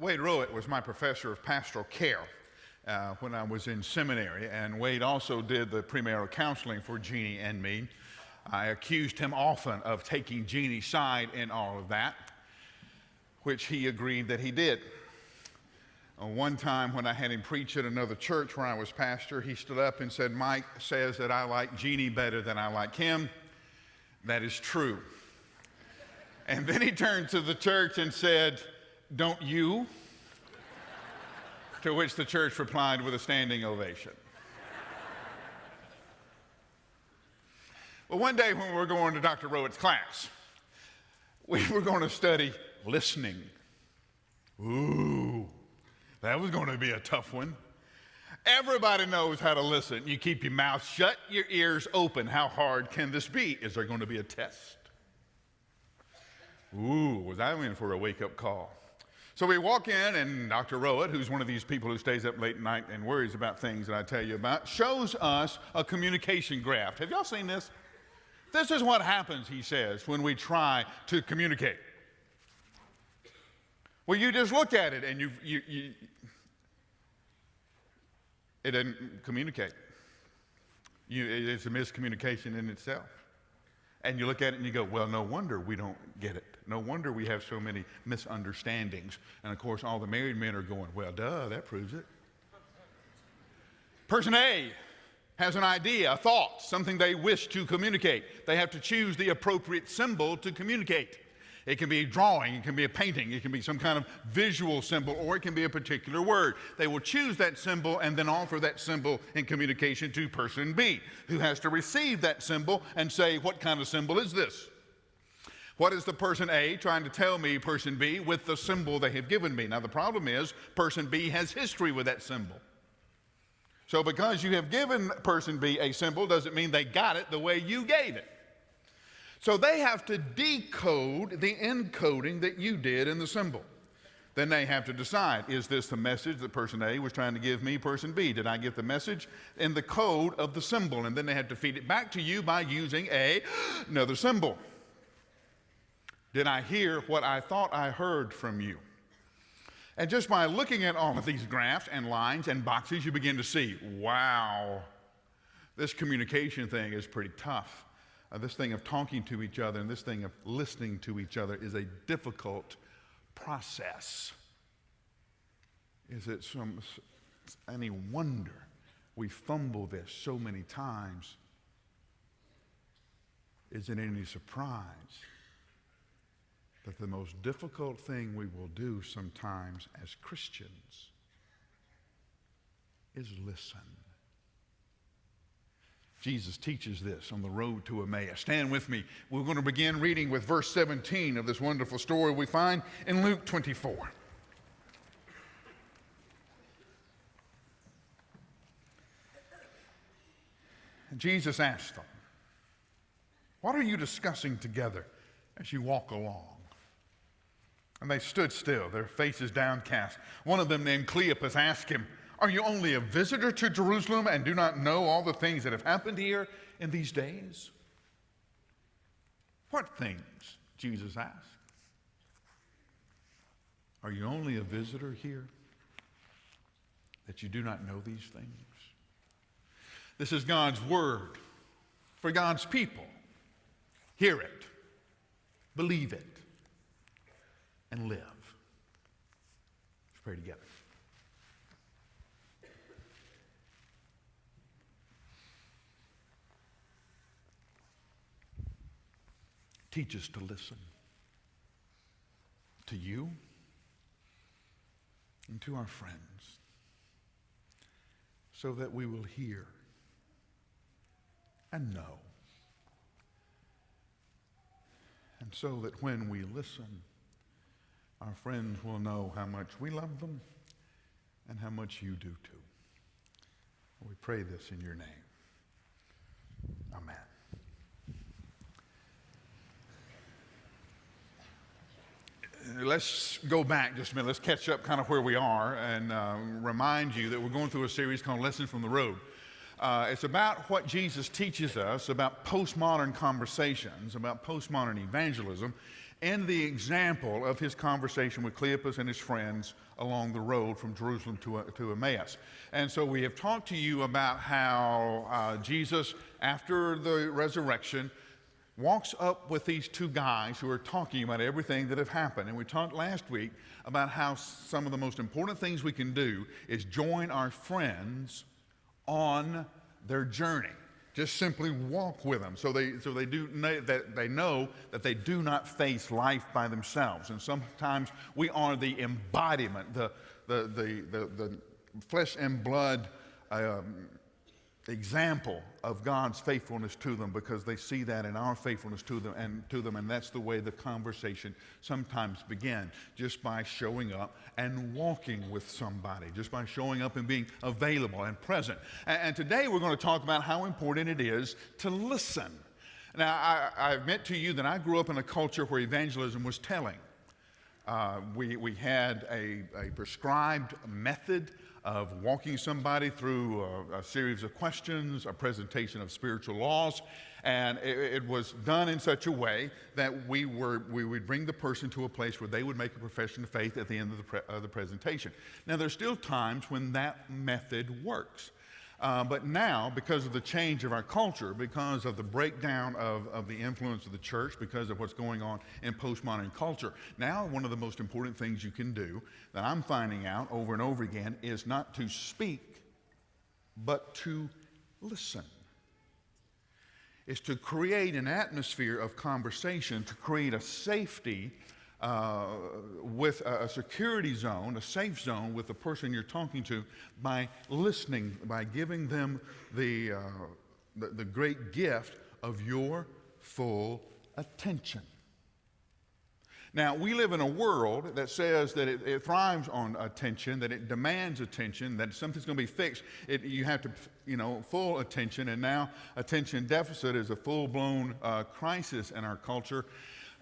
Wade Rowett was my professor of pastoral care when I was in seminary, and Wade also did the premarital counseling for Jeannie and me. I accused him often of taking Jeannie's side in all of that, which he agreed that he did. One time when I had him preach at another church where I was pastor, he stood up and said, "Mike says that I like Jeannie better than I like him. That is true." And then he turned to the church and said, "Don't you?" To which the church replied with a standing ovation. Well, one day when we were going to Dr. Rowett's class, we were going to study listening. Ooh, that was going to be a tough one. Everybody knows how to listen. You keep your mouth shut, your ears open. How hard can this be? Is there going to be a test? Ooh, was I in for a wake-up call? So we walk in, and Dr. Rowett, who's one of these people who stays up late at night and worries about things that I tell you about, shows us a communication graph. Have y'all seen this? This is what happens, he says, when we try to communicate. Well, you just look at it, and it doesn't communicate. It's a miscommunication in itself. And you look at it and you go, well, no wonder we don't get it. No wonder we have so many misunderstandings. And of course, all the married men are going, well, duh, that proves it. Person A has an idea, a thought, something they wish to communicate. They have to choose the appropriate symbol to communicate. It can be a drawing, it can be a painting, it can be some kind of visual symbol, or it can be a particular word. They will choose that symbol and then offer that symbol in communication to person B, who has to receive that symbol and say, what kind of symbol is this? What is the person A trying to tell me, person B, with the symbol they have given me? Now, the problem is person B has history with that symbol. So because you have given person B a symbol doesn't mean they got it the way you gave it. So they have to decode the encoding that you did in the symbol. Then they have to decide, is this the message that person A was trying to give me, person B? Did I get the message in the code of the symbol? And then they have to feed it back to you by using another symbol. Did I hear what I thought I heard from you? And just by looking at all of these graphs and lines and boxes, you begin to see, wow, this communication thing is pretty tough. This thing of talking to each other and this thing of listening to each other is a difficult process. Is it any wonder we fumble this so many times? Is it any surprise that the most difficult thing we will do sometimes as Christians is listen? Jesus teaches this on the road to Emmaus. Stand with me. We're going to begin reading with verse 17 of this wonderful story we find in Luke 24. And Jesus asked them, "What are you discussing together as you walk along?" And they stood still, their faces downcast. One of them named Cleopas asked him, "Are you only a visitor to Jerusalem and do not know all the things that have happened here in these days?" "What things?" Jesus asked. "Are you only a visitor here that you do not know these things?" This is God's word for God's people. Hear it, believe it, and live. Let's pray together. Teach us to listen to you and to our friends so that we will hear and know. And so that when we listen, our friends will know how much we love them and how much you do too. We pray this in your name. Amen. Let's go back just a minute. Let's catch up kind of where we are and remind you that we're going through a series called Lessons from the Road. It's about what Jesus teaches us about postmodern conversations, about postmodern evangelism, in the example of his conversation with Cleopas and his friends along the road from Jerusalem to Emmaus. And so we have talked to you about how Jesus, after the resurrection, walks up with these two guys who are talking about everything that have happened. And we talked last week about how some of the most important things we can do is join our friends on their journey. Just simply walk with them, so they know that they do not face life by themselves. And sometimes we are the embodiment, the flesh and blood example of God's faithfulness to them, because they see that in our faithfulness to them, and that's the way the conversation sometimes begins, just by showing up and walking with somebody, just by showing up and being available and present. And today we're going to talk about how important it is to listen. Now, I admit to you that I grew up in a culture where evangelism was telling. We had a prescribed method of walking somebody through a series of questions, a presentation of spiritual laws, and it was done in such a way that we would bring the person to a place where they would make a profession of faith at the end of the presentation. Now, there's still times when that method works. But now, because of the change of our culture, because of the breakdown of the influence of the church, because of what's going on in postmodern culture, now one of the most important things you can do, that I'm finding out over and over again, is not to speak, but to listen. Is to create an atmosphere of conversation, to create a safety with a security zone, a safe zone with the person you're talking to, by listening, by giving them the great gift of your full attention. Now, we live in a world that says that it thrives on attention, that it demands attention, that something's going to be fixed. You have to, full attention, and now attention deficit is a full-blown crisis in our culture.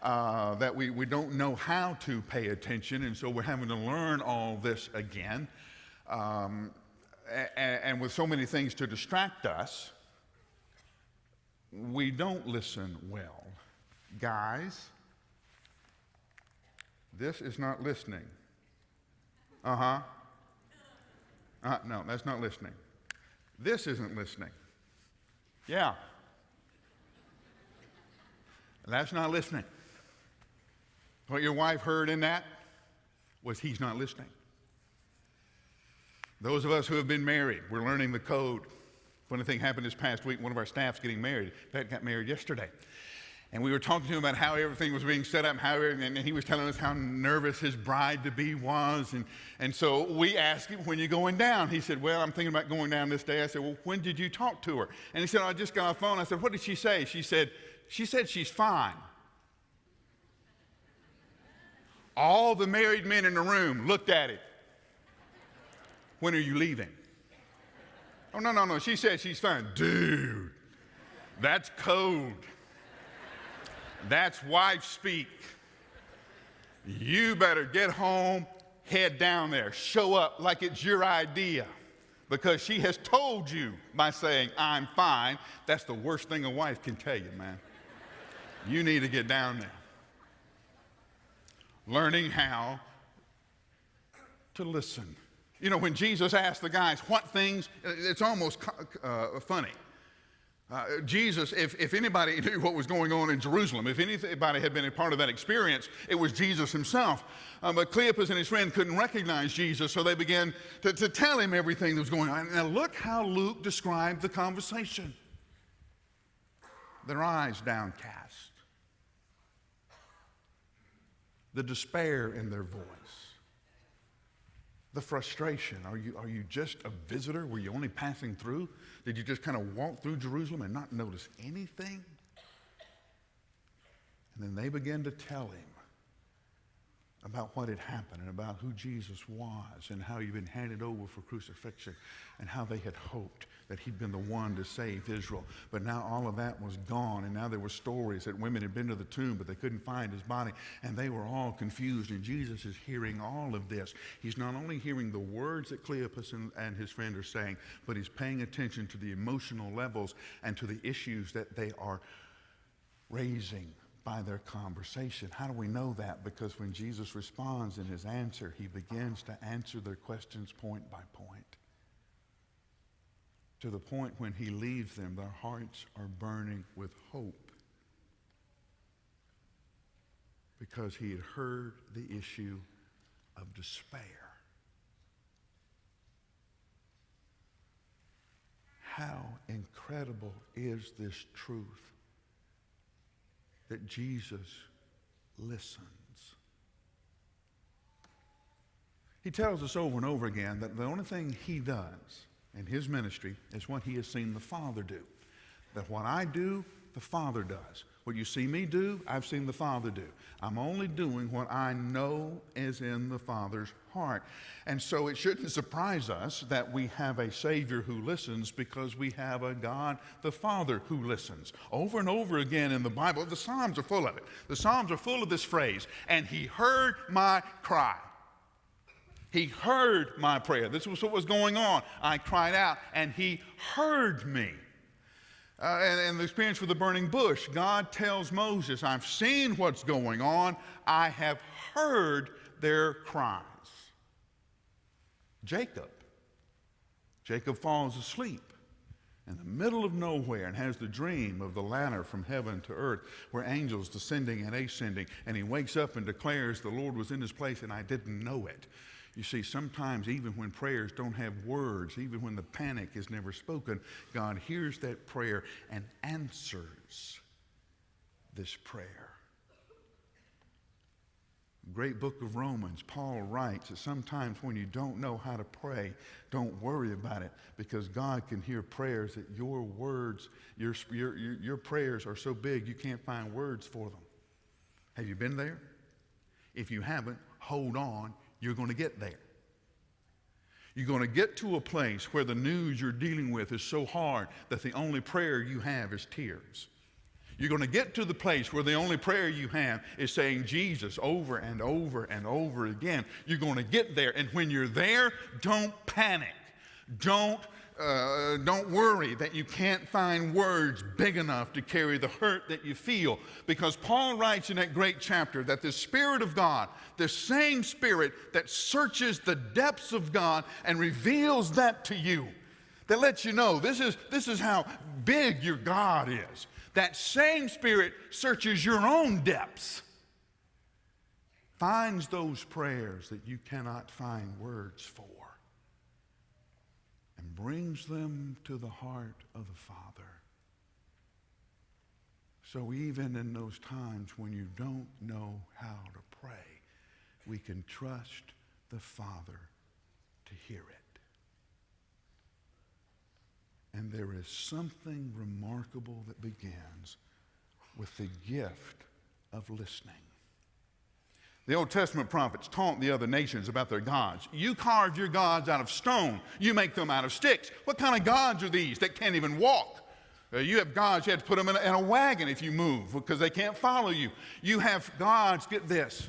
That we don't know how to pay attention, and so we're having to learn all this again. And with so many things to distract us, we don't listen well. Guys, this is not listening. No, that's not listening. This isn't listening. Yeah. That's not listening. What your wife heard in that was he's not listening. Those of us who have been married, we're learning the code. Funny thing happened this past week. One of our staff's getting married. Pat got married yesterday. And we were talking to him about how everything was being set up, and he was telling us how nervous his bride-to-be was. And so we asked him, when are you going down? He said, well, I'm thinking about going down this day. I said, well, when did you talk to her? And he said, I just got on the phone. I said, what did she say? She said she's fine. All the married men in the room looked at it. When are you leaving? Oh, no. She said she's fine. Dude, that's code. That's wife speak. You better get home, head down there, show up like it's your idea, because she has told you by saying, I'm fine. That's the worst thing a wife can tell you, man. You need to get down there. Learning how to listen. When Jesus asked the guys what things, it's almost funny. Jesus, if anybody knew what was going on in Jerusalem, if anybody had been a part of that experience, it was Jesus himself. But Cleopas and his friend couldn't recognize Jesus, so they began to tell him everything that was going on. Now look how Luke described the conversation. Their eyes downcast. The despair in their voice. The frustration. Are you just a visitor? Were you only passing through? Did you just kind of walk through Jerusalem and not notice anything? And then they began to tell him about what had happened and about who Jesus was and how he'd been handed over for crucifixion and how they had hoped that he'd been the one to save Israel. But now all of that was gone, and now there were stories that women had been to the tomb, but they couldn't find his body, and they were all confused, and Jesus is hearing all of this. He's not only hearing the words that Cleopas and his friend are saying, but he's paying attention to the emotional levels and to the issues that they are raising by their conversation. How do we know that? Because when Jesus responds in his answer, he begins to answer their questions point by point. To the point when he leaves them, their hearts are burning with hope. Because he had heard the issue of despair. How incredible is this truth that Jesus listens. He tells us over and over again that the only thing he does in his ministry is what he has seen the Father do. That what I do, the Father does. What you see me do, I've seen the Father do. I'm only doing what I know is in the Father's heart. And so it shouldn't surprise us that we have a Savior who listens, because we have a God, the Father, who listens. Over and over again in the Bible, the Psalms are full of it. The Psalms are full of this phrase, and he heard my cry. He heard my prayer. This was what was going on. I cried out, and he heard me. And the experience with the burning bush, God tells Moses, I've seen what's going on. I have heard their cries. Jacob falls asleep in the middle of nowhere and has the dream of the ladder from heaven to earth where angels descending and ascending. And he wakes up and declares, the Lord was in this place and I didn't know it. You see, sometimes even when prayers don't have words, even when the panic is never spoken, God hears that prayer and answers this prayer. Great book of Romans, Paul writes that sometimes when you don't know how to pray, don't worry about it, because God can hear prayers that your words, your prayers are so big you can't find words for them. Have you been there? If you haven't, hold on. You're going to get there. You're going to get to a place where the news you're dealing with is so hard that the only prayer you have is tears. You're going to get to the place where the only prayer you have is saying Jesus over and over and over again. You're going to get there, and when you're there, don't panic. Don't worry that you can't find words big enough to carry the hurt that you feel. Because Paul writes in that great chapter that the Spirit of God, the same Spirit that searches the depths of God and reveals that to you, that lets you know this is how big your God is. That same Spirit searches your own depths, finds those prayers that you cannot find words for, and brings them to the heart of the Father. So even in those times when you don't know how to pray, we can trust the Father to hear it. And there is something remarkable that begins with the gift of listening. The Old Testament prophets taught the other nations about their gods. You carve your gods out of stone. You make them out of sticks. What kind of gods are these that can't even walk? You have gods, you have to put them in a wagon if you move because they can't follow you. You have gods, get this,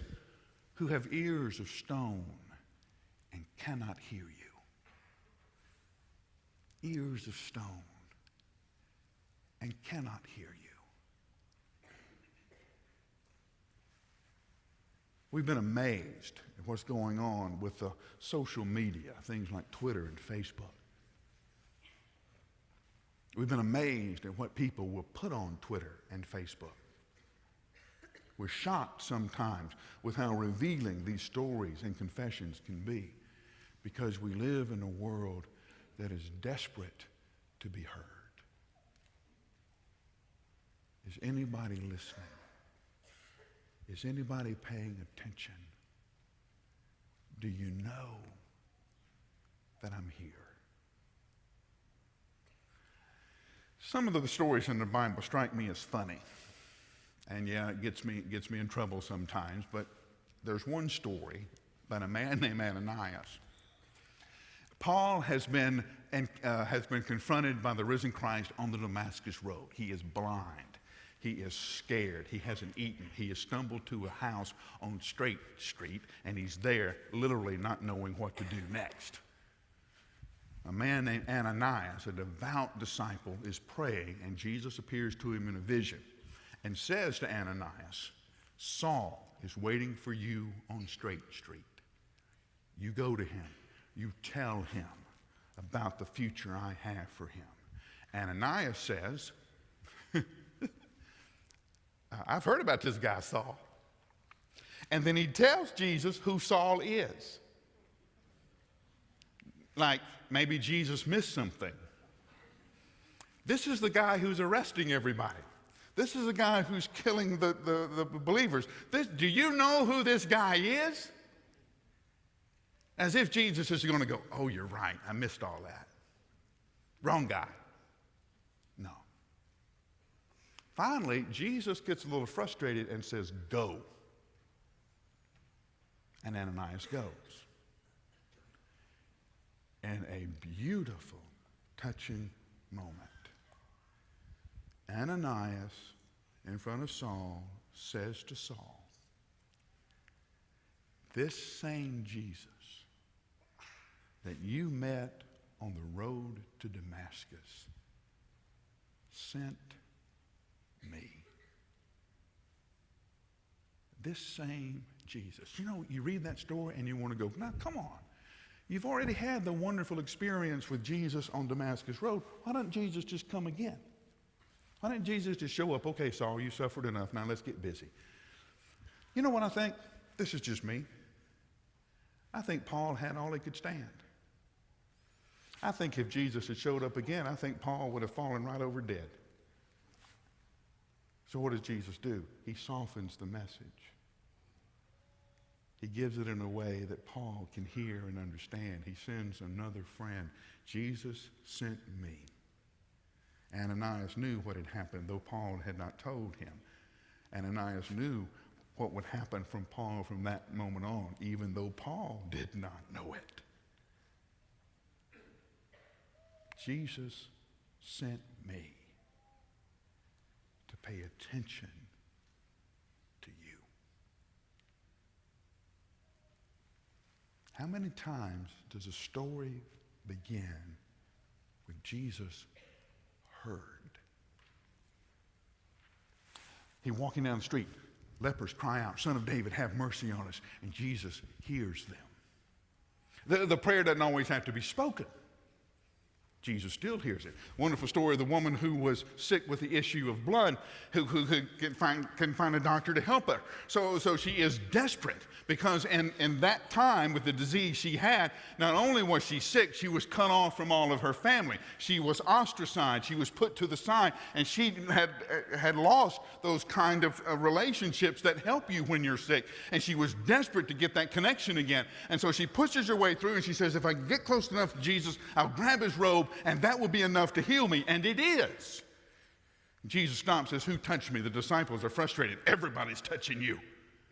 who have ears of stone and cannot hear you. Ears of stone and cannot hear you. We've been amazed at what's going on with the social media, things like Twitter and Facebook. We've been amazed at what people will put on Twitter and Facebook. We're shocked sometimes with how revealing these stories and confessions can be, because we live in a world that is desperate to be heard. Is anybody listening? Is anybody paying attention? Do you know that I'm here? Some of the stories in the Bible strike me as funny. And yeah, it gets me in trouble sometimes, but there's one story about a man named Ananias. Paul has been confronted by the risen Christ on the Damascus road. He is blind. He is scared. He hasn't eaten. He has stumbled to a house on Straight Street, and he's there literally not knowing what to do next. A man named Ananias, a devout disciple, is praying, and Jesus appears to him in a vision. and says to Ananias, Saul is waiting for you on Straight Street. You go to him. You tell him about the future I have for him. Ananias says, I've heard about this guy, Saul. And then he tells Jesus who Saul is. Like maybe Jesus missed something. This is the guy who's arresting everybody. This is the guy who's killing the believers. Do you know who this guy is? As if Jesus is going to go, oh, you're right, I missed all that. Wrong guy. No. Finally, Jesus gets a little frustrated and says, go. And Ananias goes. And a beautiful, touching moment. Ananias, in front of Saul, says to Saul, this same Jesus that you met on the road to Damascus sent me. This same Jesus. You know, you read that story and you want to go, now come on. You've already had the wonderful experience with Jesus on Damascus Road. Why don't Jesus just come again? Why didn't Jesus just show up? Okay, Saul, you suffered enough. Now let's get busy. You know what I think? This is just me. I think Paul had all he could stand. I think if Jesus had showed up again, I think Paul would have fallen right over dead. So what does Jesus do? He softens the message. He gives it in a way that Paul can hear and understand. He sends another friend. Jesus sent me. Ananias knew what had happened, though Paul had not told him. Ananias knew what would happen from Paul from that moment on, even though Paul did not know it. Jesus sent me to pay attention to you. How many times does a story begin with Jesus heard? He walking down the street, lepers cry out, Son of David, have mercy on us. And Jesus hears them. The prayer doesn't always have to be spoken. Jesus still hears it. Wonderful story of the woman who was sick with the issue of blood, who couldn't find a doctor to help her. So she is desperate because in that time with the disease she had, not only was she sick, she was cut off from all of her family. She was ostracized. She was put to the side, and she had lost those kind of relationships that help you when you're sick. And she was desperate to get that connection again. And so she pushes her way through, and she says, if I can get close enough to Jesus, I'll grab his robe, and that will be enough to heal me. And it is. Jesus stops and says, who touched me? The disciples are frustrated. Everybody's touching you.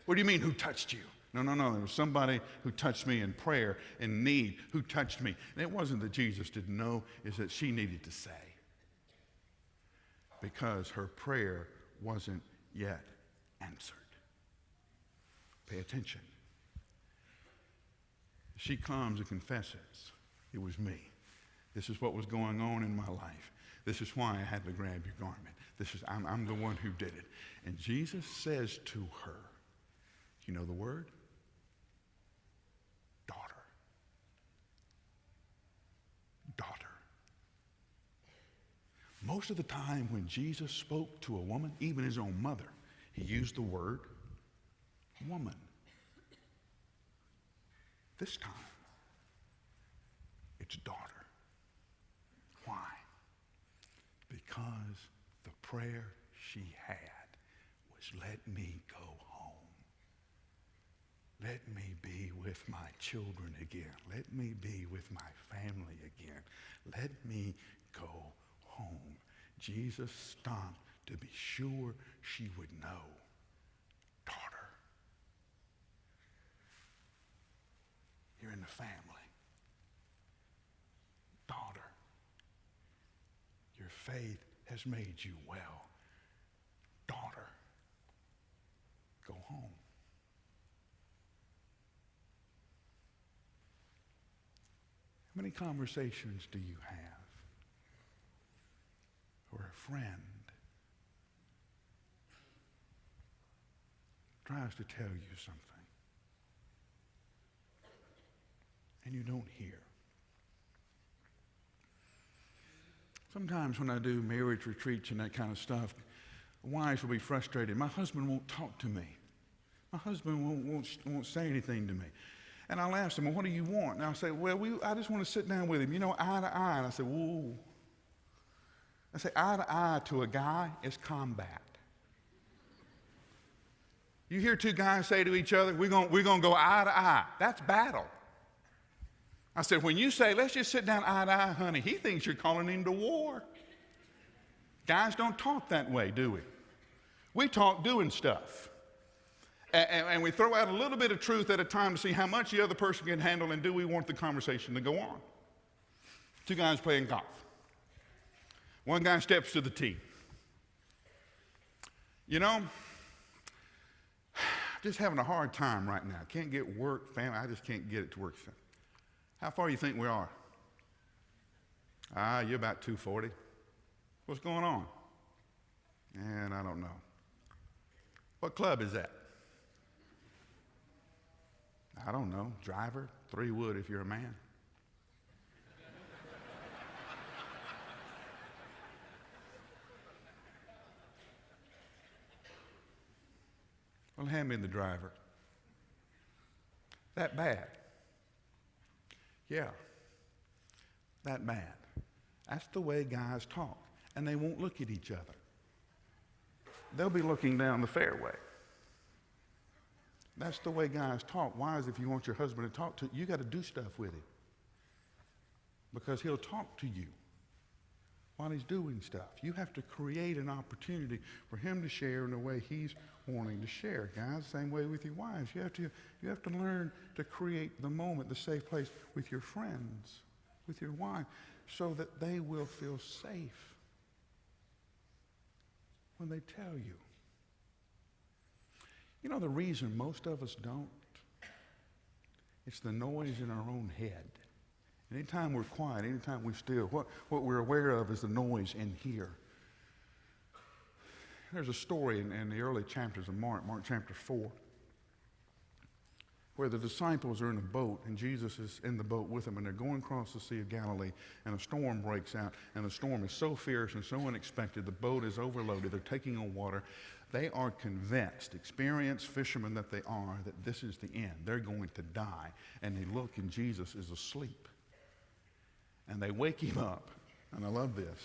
What do you mean, who touched you? No. There was somebody who touched me in prayer, in need, who touched me. And it wasn't that Jesus didn't know, it's that she needed to say. Because her prayer wasn't yet answered. Pay attention. She comes and confesses, it was me. This is what was going on in my life. This is why I had to grab your garment. I'm the one who did it. And Jesus says to her, you know the word? Daughter. Daughter. Most of the time when Jesus spoke to a woman, even his own mother, he used the word woman. This time, it's daughter. Why? Because the prayer she had was, let me go home. Let me be with my children again. Let me be with my family again. Let me go home. Jesus stopped to be sure she would know. Daughter, you're in the family. Daughter, your faith has made you well. Daughter, go home. How many conversations do you have where a friend tries to tell you something, and you don't hear. Sometimes when I do marriage retreats and that kind of stuff, wives will be frustrated. My husband won't talk to me. My husband won't say anything to me. And I'll ask them, well, what do you want? And I'll say, well, I just want to sit down with him, eye to eye. And I say, whoa. I say, eye to eye to a guy is combat. You hear two guys say to each other, we're going to go eye to eye. That's battle. I said, when you say, let's just sit down eye to eye, honey, he thinks you're calling him to war. Guys don't talk that way, do we? We talk doing stuff. And we throw out a little bit of truth at a time to see how much the other person can handle, and do we want the conversation to go on? Two guys playing golf. One guy steps to the tee. Just having a hard time right now. Can't get work, family. I just can't get it to work. How far do you think we are? You're about 240. What's going on? And I don't know. What club is that? I don't know. Driver, 3 wood if you're a man. Well, hand me the driver. That bad? Yeah, that bad. That's the way guys talk, and they won't look at each other. They'll be looking down the fairway. That's the way guys talk. Why? Is if you want your husband to talk to you, got to do stuff with him, because he'll talk to you while he's doing stuff. You have to create an opportunity for him to share in the way he's wanting to share. Guys, same way with your wives. You have to learn to create the moment, the safe place with your friends, with your wife, so that they will feel safe when they tell you. The reason most of us don't, it's the noise in our own head. Anytime we're quiet, anytime we're still, what we're aware of is the noise in here. There's a story in the early chapters of Mark chapter 4, where the disciples are in a boat, and Jesus is in the boat with them, and they're going across the Sea of Galilee, and a storm breaks out, and the storm is so fierce and so unexpected, the boat is overloaded, they're taking on water. They are convinced, experienced fishermen that they are, that this is the end. They're going to die. And they look, and Jesus is asleep. And they wake him up, and I love this.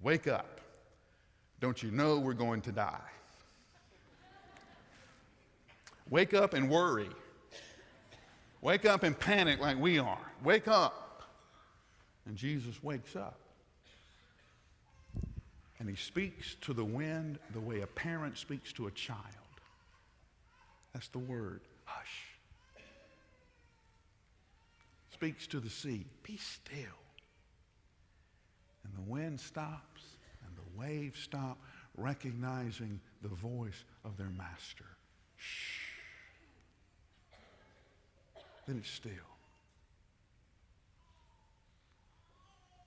Wake up. Don't you know we're going to die? Wake up and worry. Wake up and panic like we are. Wake up. And Jesus wakes up. And he speaks to the wind the way a parent speaks to a child. That's the word, hush. Speaks to the sea, be still. And the wind stops and the waves stop, recognizing the voice of their master. Shh. Then it's still.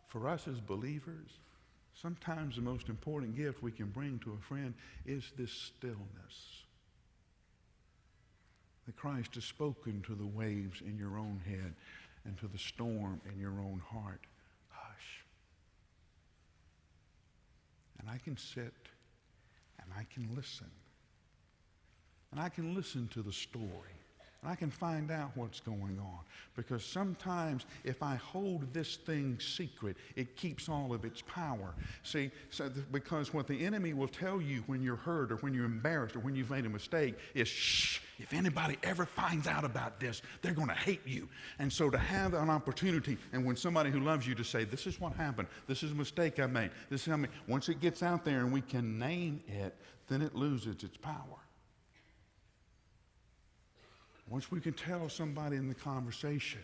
For us as believers, sometimes the most important gift we can bring to a friend is this stillness. That Christ has spoken to the waves in your own head and to the storm in your own heart. Hush. And I can sit and I can listen. And I can listen to the story. And I can find out what's going on. Because sometimes if I hold this thing secret, it keeps all of its power. See, because what the enemy will tell you when you're hurt or when you're embarrassed or when you've made a mistake is, shh, if anybody ever finds out about this, they're going to hate you. And so to have an opportunity, and when somebody who loves you to say, this is what happened, this is a mistake I made, this is how once it gets out there and we can name it, then it loses its power. Once we can tell somebody in the conversation,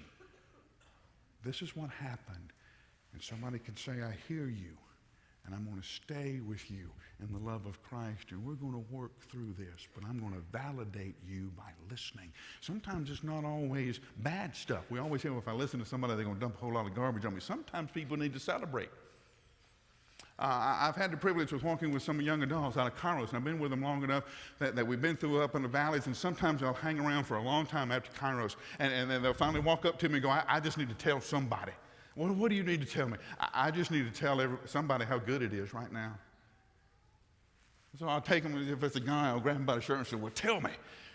this is what happened, and somebody can say, I hear you, and I'm going to stay with you in the love of Christ, and we're going to work through this, but I'm going to validate you by listening. Sometimes it's not always bad stuff. We always say, well, if I listen to somebody, they're going to dump a whole lot of garbage on me. Sometimes people need to celebrate. I've had the privilege of walking with some young adults out of Kairos, and I've been with them long enough that we've been through up in the valleys, and sometimes they'll hang around for a long time after Kairos, and then they'll finally walk up to me and go, I just need to tell somebody. What do you need to tell me? I just need to tell somebody how good it is right now. So I'll take them, if it's a guy, I'll grab him by the shirt and say, well, tell me.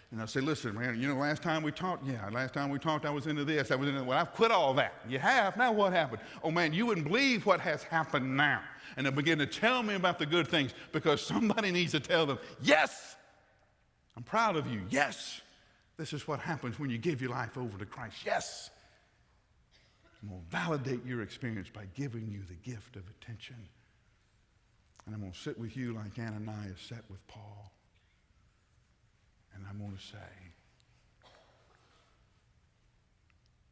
And I'll say, listen, man, you know, last time we talked, I was into this, I was into that. Well, I've quit all that. You have? Now what happened? Oh, man, you wouldn't believe what has happened now. And they'll begin to tell me about the good things because somebody needs to tell them, yes, I'm proud of you. Yes, this is what happens when you give your life over to Christ. Yes. I'm going to validate your experience by giving you the gift of attention. And I'm going to sit with you like Ananias sat with Paul. And I'm going to say,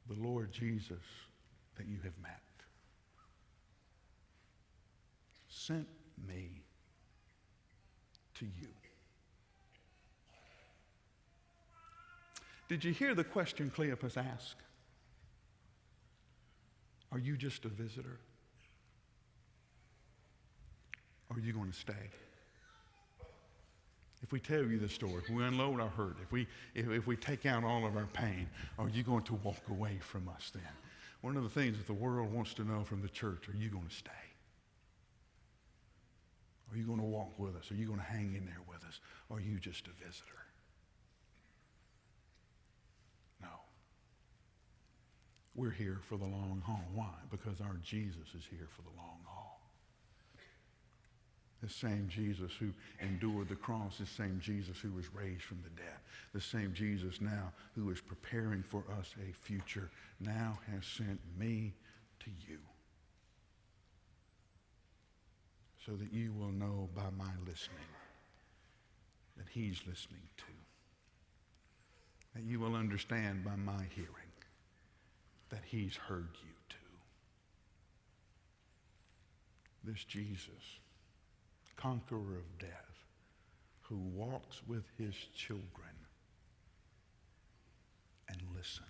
the Lord Jesus that you have met sent me to you. Did you hear the question Cleopas asked? Are you just a visitor? Or are you going to stay? If we tell you the story, if we unload our hurt, if we take out all of our pain, are you going to walk away from us then? One of the things that the world wants to know from the church, are you going to stay? Are you going to walk with us? Are you going to hang in there with us? Or are you just a visitor? No. We're here for the long haul. Why? Because our Jesus is here for the long haul. The same Jesus who endured the cross, the same Jesus who was raised from the dead, the same Jesus now who is preparing for us a future, now has sent me to you so that you will know by my listening that he's listening too. That you will understand by my hearing that he's heard you too. This Jesus, conqueror of death, who walks with his children and listens.